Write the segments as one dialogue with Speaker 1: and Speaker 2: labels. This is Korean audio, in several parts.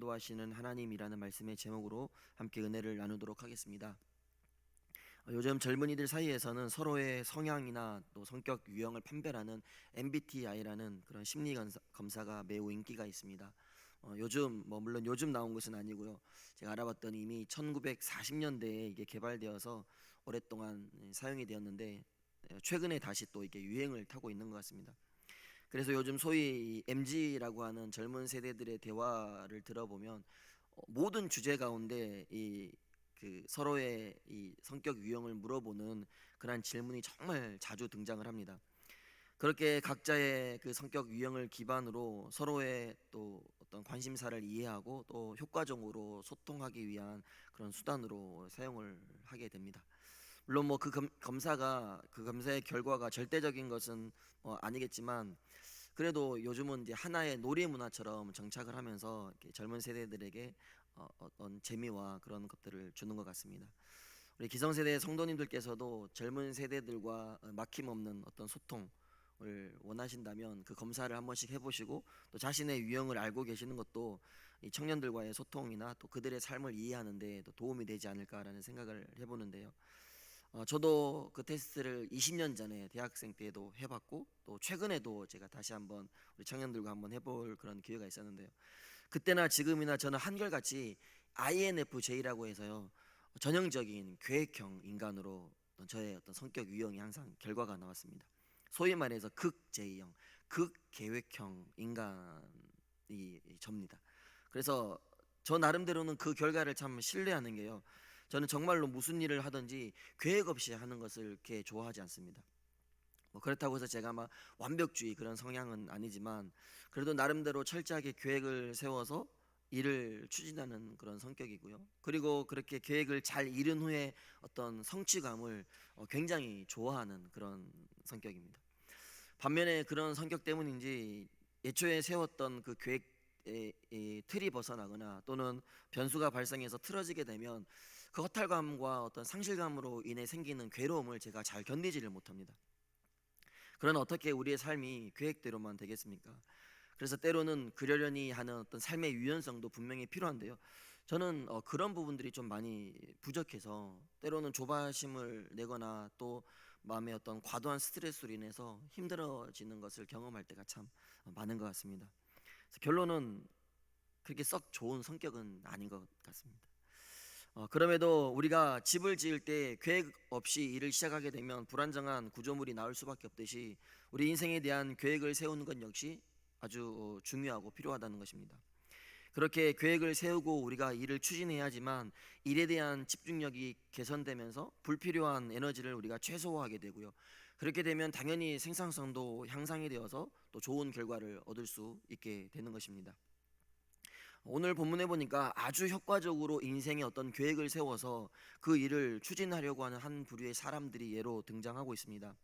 Speaker 1: 인도하시는 하나님이라는 말씀의 제목으로 함께 은혜를 나누도록 하겠습니다. 요즘 젊은이들 사이에서는 서로의 성향이나 또 성격 유형을 판별하는 MBTI라는 그런 심리 검사가 매우 인기가 있습니다. 요즘 물론 요즘 나온 것은 아니고요. 제가 알아봤더니 이미 1940년대에 이게 개발되어서 오랫동안 사용이 되었는데 최근에 다시 또 이게 유행을 타고 있는 것 같습니다. 그래서 요즘 소위 MZ라고 하는 젊은 세대들의 대화를 들어보면 모든 주제 가운데 서로의 이 성격 유형을 물어보는 그러한 질문이 정말 자주 등장을 합니다. 그렇게 각자의 그 성격 유형을 기반으로 서로의 또 어떤 관심사를 이해하고 또 효과적으로 소통하기 위한 그런 수단으로 사용을 하게 됩니다. 물론 뭐 그 검사가 그 검사의 결과가 절대적인 것은 아니겠지만 그래도 요즘은 이제 하나의 놀이 문화처럼 정착을 하면서 이렇게 젊은 세대들에게 어떤 재미와 그런 것들을 주는 것 같습니다. 우리 기성세대 성도님들께서도 젊은 세대들과 막힘없는 어떤 소통을 원하신다면 그 검사를 한 번씩 해보시고 또 자신의 유형을 알고 계시는 것도 이 청년들과의 소통이나 또 그들의 삶을 이해하는 데 또 도움이 되지 않을까라는 생각을 해보는데요. 저도 그 테스트를 20년 전에 대학생 때도 해봤고 또 최근에도 제가 다시 한번 우리 청년들과 한번 해볼 그런 기회가 있었는데요. 그때나 지금이나 저는 한결같이 INFJ라고 해서요, 전형적인 계획형 인간으로 어떤 저의 어떤 성격 유형이 항상 결과가 나왔습니다. 소위 말해서 극J형, 극계획형 인간이 접니다. 그래서 저 나름대로는 그 결과를 참 신뢰하는 게요, 저는 정말로 무슨 일을 하든지 계획 없이 하는 것을 이렇게 좋아하지 않습니다. 그렇다고 해서 제가 막 완벽주의 그런 성향은 아니지만 그래도 나름대로 철저하게 계획을 세워서 일을 추진하는 그런 성격이고요. 그리고 그렇게 계획을 잘 이룬 후에 어떤 성취감을 굉장히 좋아하는 그런 성격입니다. 반면에 그런 성격 때문인지 애초에 세웠던 그 계획의 이 틀이 벗어나거나 또는 변수가 발생해서 틀어지게 되면 그 허탈감과 어떤 상실감으로 인해 생기는 괴로움을 제가 잘 견디지를 못합니다. 그러나 어떻게 우리의 삶이 계획대로만 되겠습니까? 그래서 때로는 그러려니 하는 어떤 삶의 유연성도 분명히 필요한데요. 저는 그런 부분들이 좀 많이 부족해서 때로는 조바심을 내거나 또 마음의 어떤 과도한 스트레스로 인해서 힘들어지는 것을 경험할 때가 참 많은 것 같습니다. 그래서 결론은 그렇게 썩 좋은 성격은 아닌 것 같습니다. 그럼에도 우리가 집을 지을 때 계획 없이 일을 시작하게 되면 불안정한 구조물이 나올 수밖에 없듯이 우리 인생에 대한 계획을 세우는 것 역시 아주 중요하고 필요하다는 것입니다. 그렇게 계획을 세우고 우리가 일을 추진해야지만 일에 대한 집중력이 개선되면서 불필요한 에너지를 우리가 최소화하게 되고요. 그렇게 되면 당연히 생산성도 향상이 되어서 또 좋은 결과를 얻을 수 있게 되는 것입니다. 오늘 본문에 보니까 아주 효과적으로 인생의 어떤 계획을 세워서 그 일을 추진하려고 하는 한 부류의 사람들이 예로 등장하고 있습니다.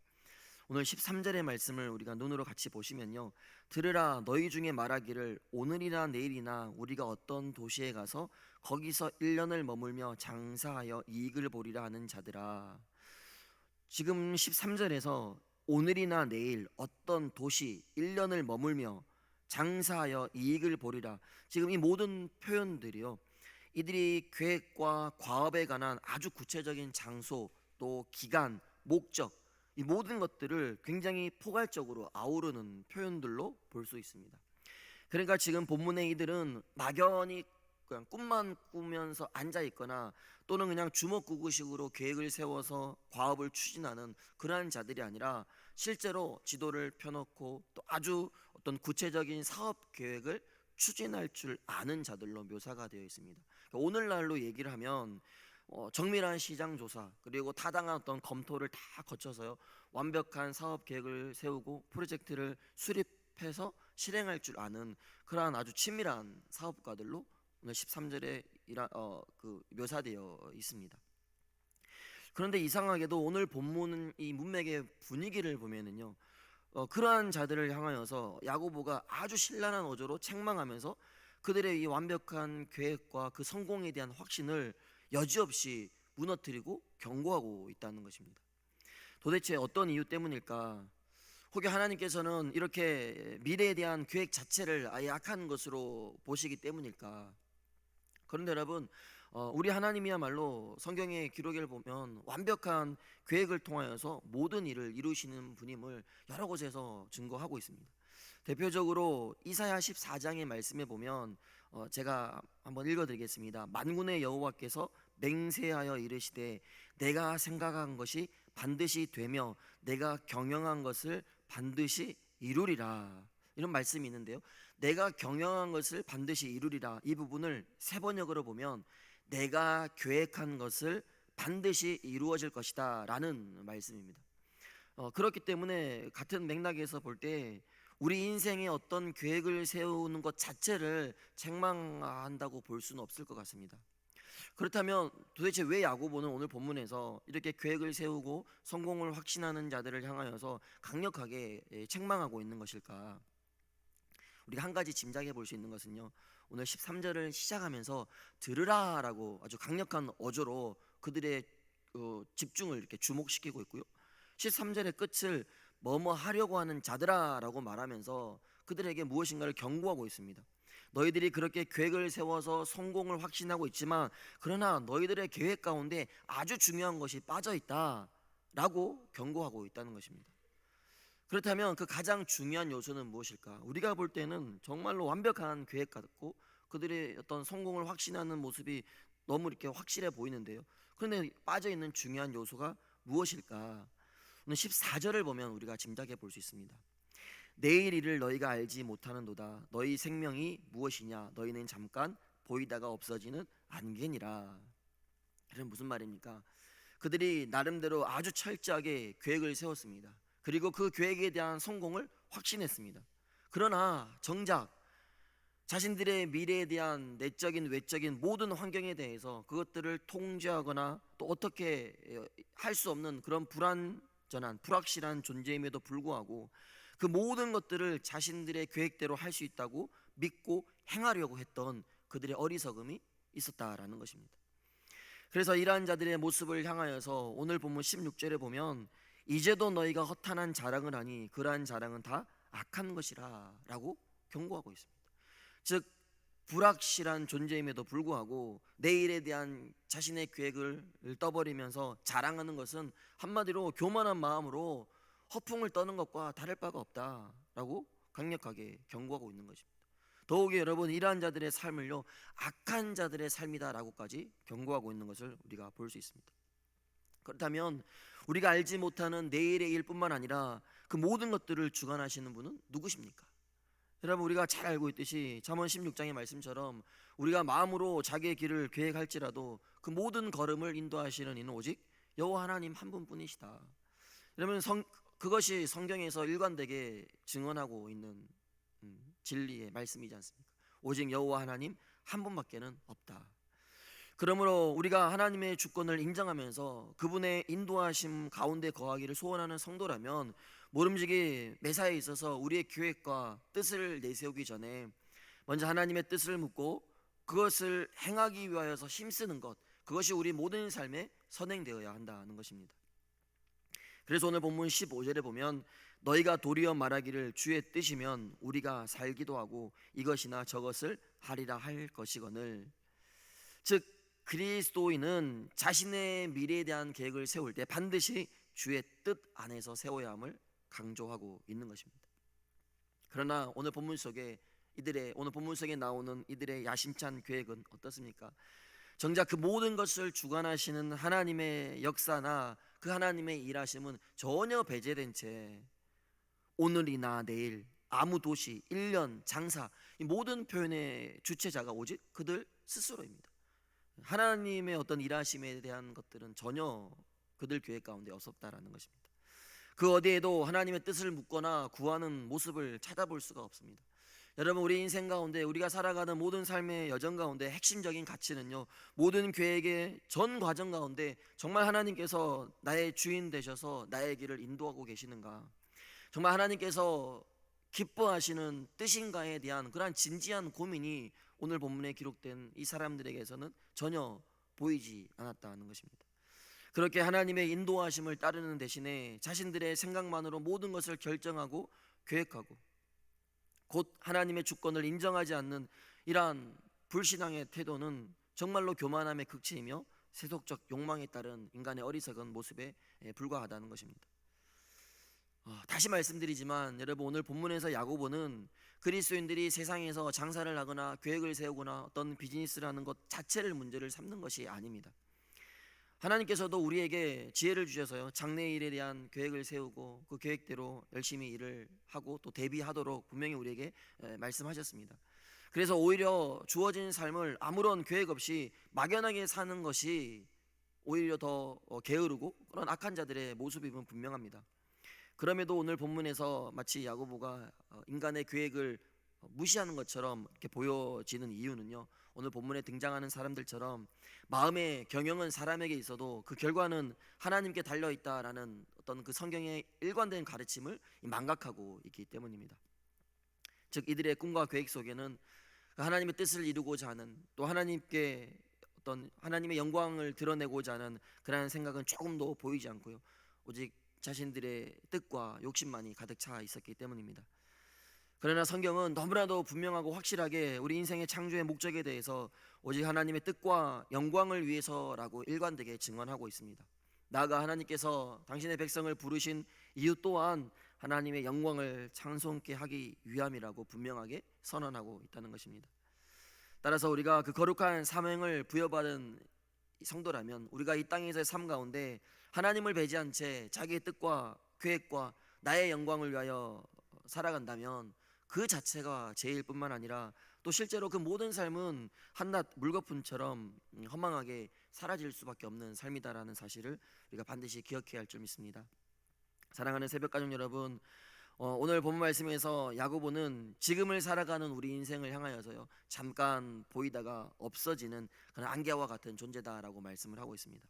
Speaker 1: 오늘 13절의 말씀을 우리가 눈으로 같이 보시면요, 들으라, 너희 중에 말하기를 오늘이나 내일이나 우리가 어떤 도시에 가서 거기서 1년을 머물며 장사하여 이익을 보리라 하는 자들아. 지금 13절에서 오늘이나 내일 어떤 도시 1년을 머물며 장사하여 이익을 보리라, 지금 이 모든 표현들이요, 이들이 계획과 과업에 관한 아주 구체적인 장소 또 기간, 목적, 이 모든 것들을 굉장히 포괄적으로 아우르는 표현들로 볼 수 있습니다. 그러니까 지금 본문의 이들은 막연히 그냥 꿈만 꾸면서 앉아 있거나 또는 그냥 주먹구구식으로 계획을 세워서 과업을 추진하는 그러한 자들이 아니라 실제로 지도를 펴놓고 또 아주 어떤 구체적인 사업 계획을 추진할 줄 아는 자들로 묘사가 되어 있습니다. 그러니까 오늘날로 얘기를 하면 정밀한 시장 조사 그리고 타당한 어떤 검토를 다 거쳐서요, 완벽한 사업 계획을 세우고 프로젝트를 수립해서 실행할 줄 아는 그러한 아주 친밀한 사업가들로 오늘 13절에 묘사되어 있습니다. 그런데 이상하게도 오늘 본문은 이 문맥의 분위기를 보면은요, 그러한 자들을 향하여서 야고보가 아주 신랄한 어조로 책망하면서 그들의 이 완벽한 계획과 그 성공에 대한 확신을 여지없이 무너뜨리고 경고하고 있다는 것입니다. 도대체 어떤 이유 때문일까? 혹여 하나님께서는 이렇게 미래에 대한 계획 자체를 아예 악한 것으로 보시기 때문일까? 그런데 여러분, 우리 하나님이야말로 성경의 기록을 보면 완벽한 계획을 통하여서 모든 일을 이루시는 분임을 여러 곳에서 증거하고 있습니다. 대표적으로 이사야 14장의 말씀에 보면 제가 한번 읽어드리겠습니다. 만군의 여호와께서 맹세하여 이르시되 내가 생각한 것이 반드시 되며 내가 경영한 것을 반드시 이루리라. 이런 말씀이 있는데요. 내가 경영한 것을 반드시 이루리라. 이 부분을 세 번역으로 보면 내가 계획한 것을 반드시 이루어질 것이다 라는 말씀입니다. 그렇기 때문에 같은 맥락에서 볼 때 우리 인생에 어떤 계획을 세우는 것 자체를 책망한다고 볼 수는 없을 것 같습니다. 그렇다면 도대체 왜 야고보는 오늘 본문에서 이렇게 계획을 세우고 성공을 확신하는 자들을 향하여서 강력하게 책망하고 있는 것일까? 우리가 한 가지 짐작해 볼 수 있는 것은요, 오늘 13절을 시작하면서 들으라라고 아주 강력한 어조로 그들의 집중을 이렇게 주목시키고 있고요, 13절의 끝을 뭐뭐 하려고 하는 자들아라고 말하면서 그들에게 무엇인가를 경고하고 있습니다. 너희들이 그렇게 계획을 세워서 성공을 확신하고 있지만 그러나 너희들의 계획 가운데 아주 중요한 것이 빠져 있다라고 경고하고 있다는 것입니다. 그렇다면 그 가장 중요한 요소는 무엇일까? 우리가 볼 때는 정말로 완벽한 계획 같고 그들의 어떤 성공을 확신하는 모습이 너무 이렇게 확실해 보이는데요. 그런데 빠져 있는 중요한 요소가 무엇일까? 오늘 14절을 보면 우리가 짐작해 볼 수 있습니다. 내일 일을 너희가 알지 못하는도다. 너희 생명이 무엇이냐? 너희는 잠깐 보이다가 없어지는 안개니라. 이건 무슨 말입니까? 그들이 나름대로 아주 철저하게 계획을 세웠습니다. 그리고 그 계획에 대한 성공을 확신했습니다. 그러나 정작 자신들의 미래에 대한 내적인 외적인 모든 환경에 대해서 그것들을 통제하거나 또 어떻게 할 수 없는 그런 불확실한 존재임에도 불구하고 그 모든 것들을 자신들의 계획대로 할 수 있다고 믿고 행하려고 했던 그들의 어리석음이 있었다라는 것입니다. 그래서 이러한 자들의 모습을 향하여서 오늘 본문 16절에 보면 이제도 너희가 허탄한 자랑을 하니 그러한 자랑은 다 악한 것이라 라고 경고하고 있습니다. 즉 불확실한 존재임에도 불구하고 내일에 대한 자신의 계획을 떠버리면서 자랑하는 것은 한마디로 교만한 마음으로 허풍을 떠는 것과 다를 바가 없다라고 강력하게 경고하고 있는 것입니다. 더욱이 여러분, 이러한 자들의 삶을요 악한 자들의 삶이다라고까지 경고하고 있는 것을 우리가 볼 수 있습니다. 그렇다면 우리가 알지 못하는 내일의 일뿐만 아니라 그 모든 것들을 주관하시는 분은 누구십니까? 여러분, 우리가 잘 알고 있듯이 잠언 16장의 말씀처럼 우리가 마음으로 자기의 길을 계획할지라도 그 모든 걸음을 인도하시는 이는 오직 여호와 하나님 한 분뿐이시다. 여러분, 그것이 성경에서 일관되게 증언하고 있는 진리의 말씀이지 않습니까? 오직 여호와 하나님 한 분밖에는 없다. 그러므로 우리가 하나님의 주권을 인정하면서 그분의 인도하심 가운데 거하기를 소원하는 성도라면 모름지기 매사에 있어서 우리의 계획과 뜻을 내세우기 전에 먼저 하나님의 뜻을 묻고 그것을 행하기 위하여서 힘쓰는 것, 그것이 우리 모든 삶에 선행되어야 한다는 것입니다. 그래서 오늘 본문 15절에 보면 너희가 도리어 말하기를 주의 뜻이면 우리가 살기도 하고 이것이나 저것을 하리라 할 것이거늘. 즉 그리스도인은 자신의 미래에 대한 계획을 세울 때 반드시 주의 뜻 안에서 세워야 함을 강조하고 있는 것입니다. 그러나 오늘 본문 속에 나오는 이들의 야심찬 계획은 어떻습니까? 정작 그 모든 것을 주관하시는 하나님의 역사나 그 하나님의 일하심은 전혀 배제된 채 오늘이나 내일, 아무 도시, 1년, 장사, 이 모든 표현의 주체자가 오직 그들 스스로입니다. 하나님의 어떤 일하심에 대한 것들은 전혀 그들 계획 가운데 없었다라는 것입니다. 그 어디에도 하나님의 뜻을 묻거나 구하는 모습을 찾아볼 수가 없습니다. 여러분, 우리 인생 가운데 우리가 살아가는 모든 삶의 여정 가운데 핵심적인 가치는요, 모든 계획의 전 과정 가운데 정말 하나님께서 나의 주인 되셔서 나의 길을 인도하고 계시는가, 정말 하나님께서 기뻐하시는 뜻인가에 대한 그러한 진지한 고민이 오늘 본문에 기록된 이 사람들에게서는 전혀 보이지 않았다는 것입니다. 그렇게 하나님의 인도하심을 따르는 대신에 자신들의 생각만으로 모든 것을 결정하고 계획하고 곧 하나님의 주권을 인정하지 않는 이러한 불신앙의 태도는 정말로 교만함의 극치이며 세속적 욕망에 따른 인간의 어리석은 모습에 불과하다는 것입니다. 다시 말씀드리지만 여러분, 오늘 본문에서 야고보는 그리스도인들이 세상에서 장사를 하거나 계획을 세우거나 어떤 비즈니스를 하는 것 자체를 문제를 삼는 것이 아닙니다. 하나님께서도 우리에게 지혜를 주셔서요, 장래일에 대한 계획을 세우고 그 계획대로 열심히 일을 하고 또 대비하도록 분명히 우리에게 말씀하셨습니다. 그래서 오히려 주어진 삶을 아무런 계획 없이 막연하게 사는 것이 오히려 더 게으르고 그런 악한 자들의 모습임은 분명합니다. 그럼에도 오늘 본문에서 마치 야고보가 인간의 계획을 무시하는 것처럼 이렇게 보여지는 이유는요, 오늘 본문에 등장하는 사람들처럼 마음의 경영은 사람에게 있어도 그 결과는 하나님께 달려 있다라는 어떤 그 성경의 일관된 가르침을 망각하고 있기 때문입니다. 즉, 이들의 꿈과 계획 속에는 하나님의 뜻을 이루고자 하는, 또 하나님께 어떤 하나님의 영광을 드러내고자 하는 그러한 생각은 조금도 보이지 않고요, 오직 자신들의 뜻과 욕심만이 가득 차 있었기 때문입니다. 그러나 성경은 너무나도 분명하고 확실하게 우리 인생의 창조의 목적에 대해서 오직 하나님의 뜻과 영광을 위해서라고 일관되게 증언하고 있습니다. 나아가 하나님께서 당신의 백성을 부르신 이유 또한 하나님의 영광을 찬송케 하기 위함이라고 분명하게 선언하고 있다는 것입니다. 따라서 우리가 그 거룩한 사명을 부여받은 성도라면 우리가 이 땅에서의 삶 가운데 하나님을 배제한 채 자기의 뜻과 계획과 나의 영광을 위하여 살아간다면 그 자체가 죄일 뿐만 아니라 또 실제로 그 모든 삶은 한낱 물거품처럼 허망하게 사라질 수밖에 없는 삶이다라는 사실을 우리가 반드시 기억해야 할 줄 믿습니다. 사랑하는 새벽가족 여러분, 오늘 본문 말씀에서 야고보는 지금을 살아가는 우리 인생을 향하여서요, 잠깐 보이다가 없어지는 그런 안개와 같은 존재다라고 말씀을 하고 있습니다.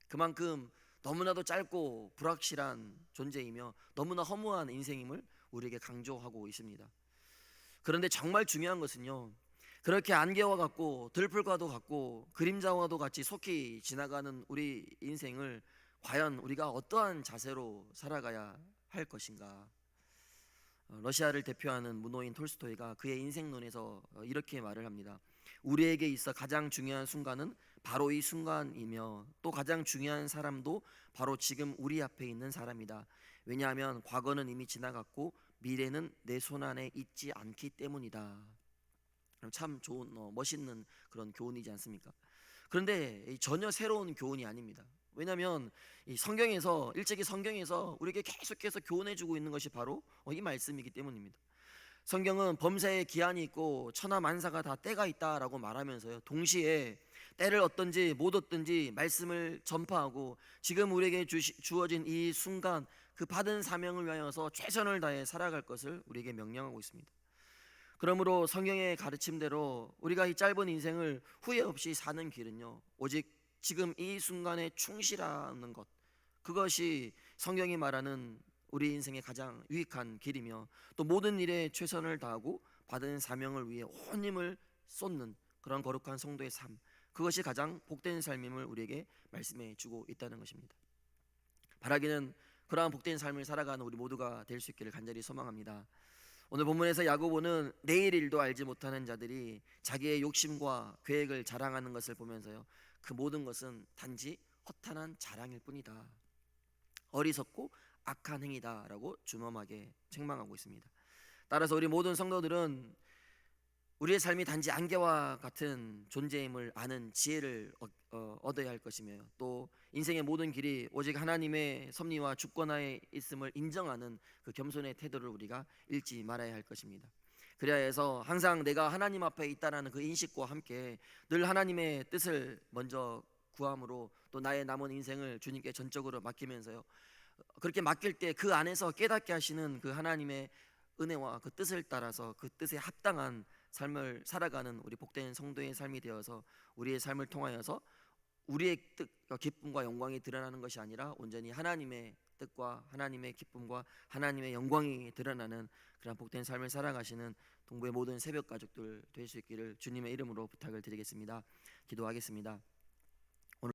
Speaker 1: 그만큼 너무나도 짧고 불확실한 존재이며 너무나 허무한 인생임을 우리에게 강조하고 있습니다. 그런데 정말 중요한 것은요, 그렇게 안개와 같고 들풀과도 같고 그림자와도 같이 속히 지나가는 우리 인생을 과연 우리가 어떠한 자세로 살아가야 할 것인가. 러시아를 대표하는 문호인 톨스토이가 그의 인생론에서 이렇게 말을 합니다. 우리에게 있어 가장 중요한 순간은 바로 이 순간이며 또 가장 중요한 사람도 바로 지금 우리 앞에 있는 사람이다. 왜냐하면 과거는 이미 지나갔고 미래는 내 손 안에 있지 않기 때문이다. 참 좋은 멋있는 그런 교훈이지 않습니까? 그런데 전혀 새로운 교훈이 아닙니다. 왜냐하면 이 성경에서 일찍이 성경에서 우리에게 계속해서 교훈해주고 있는 것이 바로 이 말씀이기 때문입니다. 성경은 범사에 기한이 있고 천하만사가 다 때가 있다라고 말하면서요, 동시에 때를 얻든지 못 얻든지 말씀을 전파하고 지금 우리에게 주어진 이 순간 그 받은 사명을 위하여서 최선을 다해 살아갈 것을 우리에게 명령하고 있습니다. 그러므로 성경의 가르침대로 우리가 이 짧은 인생을 후회 없이 사는 길은요, 오직 지금 이 순간에 충실하는 것, 그것이 성경이 말하는 우리 인생의 가장 유익한 길이며 또 모든 일에 최선을 다하고 받은 사명을 위해 온 힘을 쏟는 그런 거룩한 성도의 삶, 그것이 가장 복된 삶임을 우리에게 말씀해 주고 있다는 것입니다. 바라기는 그러한 복된 삶을 살아가는 우리 모두가 될 수 있기를 간절히 소망합니다. 오늘 본문에서 야고보는 내일 일도 알지 못하는 자들이 자기의 욕심과 계획을 자랑하는 것을 보면서요, 그 모든 것은 단지 허탄한 자랑일 뿐이다, 어리석고 악한 행위다라고 준엄하게 책망하고 있습니다. 따라서 우리 모든 성도들은 우리의 삶이 단지 안개와 같은 존재임을 아는 지혜를 얻어야 할 것이며 또 인생의 모든 길이 오직 하나님의 섭리와 주권하에 있음을 인정하는 그 겸손의 태도를 우리가 잃지 말아야 할 것입니다. 그래야 해서 항상 내가 하나님 앞에 있다라는 그 인식과 함께 늘 하나님의 뜻을 먼저 구함으로 또 나의 남은 인생을 주님께 전적으로 맡기면서요, 그렇게 맡길 때 그 안에서 깨닫게 하시는 그 하나님의 은혜와 그 뜻을 따라서 그 뜻에 합당한 삶을 살아가는 우리 복된 성도의 삶이 되어서 우리의 삶을 통하여서 우리의 뜻과 기쁨과 영광이 드러나는 것이 아니라 온전히 하나님의 뜻과 하나님의 기쁨과 하나님의 영광이 드러나는 그런 복된 삶을 살아가시는 동부의 모든 새벽 가족들 될 수 있기를 주님의 이름으로 부탁을 드리겠습니다. 기도하겠습니다.